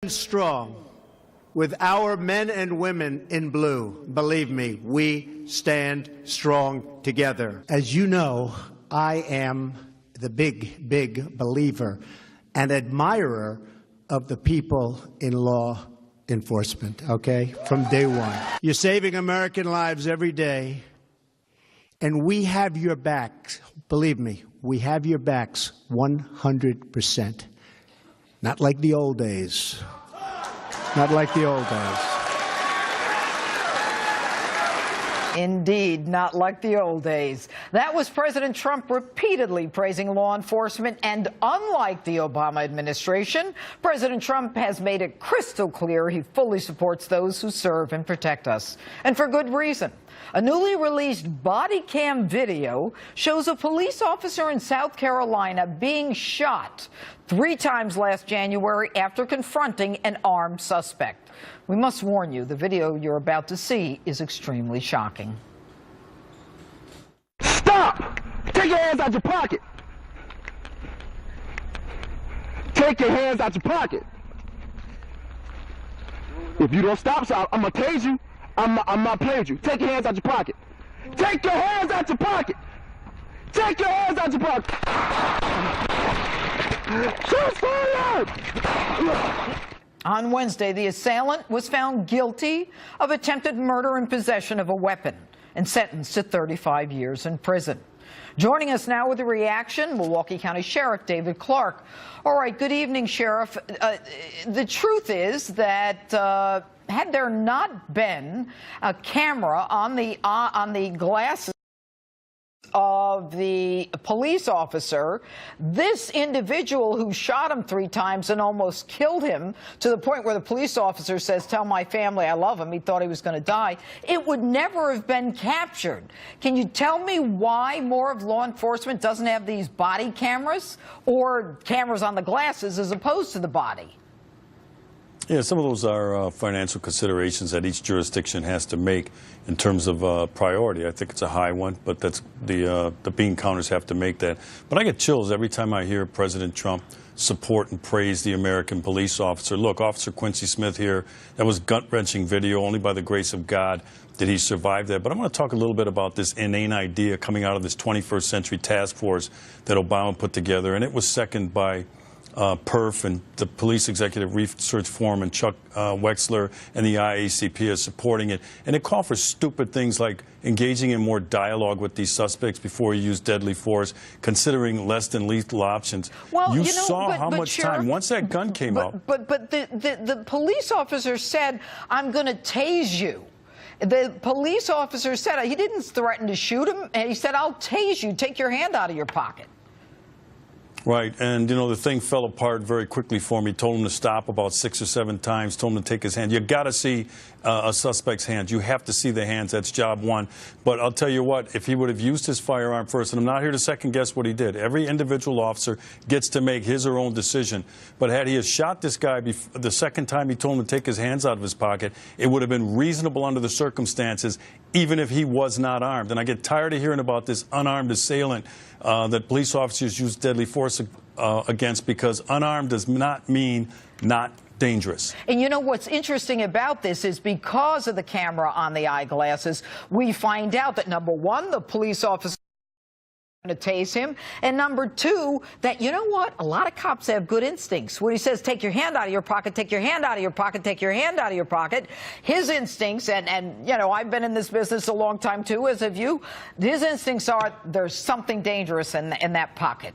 stand strong with our men and women in blue. Believe me, we stand strong together. As you know, I am the big believer and admirer of the people in law enforcement, okay, from day one. You're saving American lives every day, and we have your backs. Believe me, we have your backs 100%. Not like the old days. Not like the old days. Indeed, not like the old days. That was President Trump repeatedly praising law enforcement, and unlike the Obama administration, President Trump has made it crystal clear he fully supports those who serve and protect us, and for good reason. A newly released body cam video shows a police officer in South Carolina being shot 3 times last January after confronting an armed suspect. We must warn you, the video you're about to see is extremely shocking. Stop! Take your hands out your pocket! Take your hands out your pocket! If you don't stop, so I'm gonna tase you. I'm not playing with you. Take your hands out your pocket. Take your hands out your pocket! Take your hands out your pocket! Shoot forward! On Wednesday, the assailant was found guilty of attempted murder and possession of a weapon and sentenced to 35 years in prison. Joining us now with a reaction, Milwaukee County Sheriff David Clark. All right, good evening, Sheriff. The truth is that had there not been a camera on the glasses of the police officer, this individual who shot him 3 times and almost killed him to the point where the police officer says, "Tell my family I love him," he thought he was going to die, it would never have been captured. Can you tell me why more of law enforcement doesn't have these body cameras or cameras on the glasses as opposed to the body? Yeah, some of those are financial considerations that each jurisdiction has to make in terms of priority. I think it's a high one, but that's the bean counters have to make that. But I get chills every time I hear President Trump support and praise the American police officer. Look, Officer Quincy Smith here, that was gut-wrenching video. Only by the grace of God did he survive that. But I want to talk a little bit about this inane idea coming out of this 21st century task force that Obama put together, and it was seconded by PERF and the Police Executive Research Forum and Chuck Wexler and the IACP is supporting it. And it called for stupid things like engaging in more dialogue with these suspects before you use deadly force, considering less than lethal options. Well, you saw how much time, once that gun came out. But the police officer said, "I'm going to tase you." The police officer said, he didn't threaten to shoot him. He said, "I'll tase you. Take your hand out of your pocket." Right, and you know, the thing fell apart very quickly for me. Told him to stop about 6 or 7 times, told him to take his hand. You got to see a suspect's hands. You have to see the hands. That's job one. But I'll tell you what, if he would have used his firearm first, and I'm not here to second guess what he did. Every individual officer gets to make his or her own decision. But had he have shot this guy the second time he told him to take his hands out of his pocket, it would have been reasonable under the circumstances, even if he was not armed. And I get tired of hearing about this unarmed assailant that police officers use deadly force against, because unarmed does not mean not dangerous. And you know what's interesting about this is because of the camera on the eyeglasses, we find out that, number one, the police officer to tase him, and number two, that, you know what, a lot of cops have good instincts. When he says, "Take your hand out of your pocket, take your hand out of your pocket, take your hand out of your pocket," his instincts, and you know, I've been in this business a long time too, as have you, his instincts are there's something dangerous in that pocket.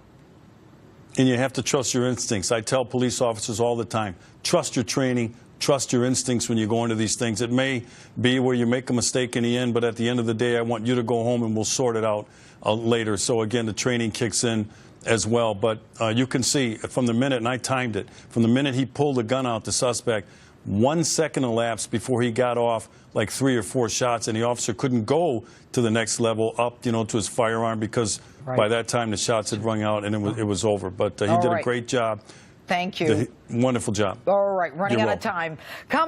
And you have to trust your instincts. I tell police officers all the time, trust your training, trust your instincts when you go into these things. It may be where you make a mistake in the end, but at the end of the day, I want you to go home and we'll sort it out later. So again, the training kicks in as well. But you can see from the minute, and I timed it, from the minute he pulled the gun out, the suspect, 1 second elapsed before he got off like 3 or 4 shots, and the officer couldn't go to the next level up, you know, to his firearm, because by that time the shots had rung out and it was over. But he did a great job. Thank you. Wonderful job. All right, running out of time. Come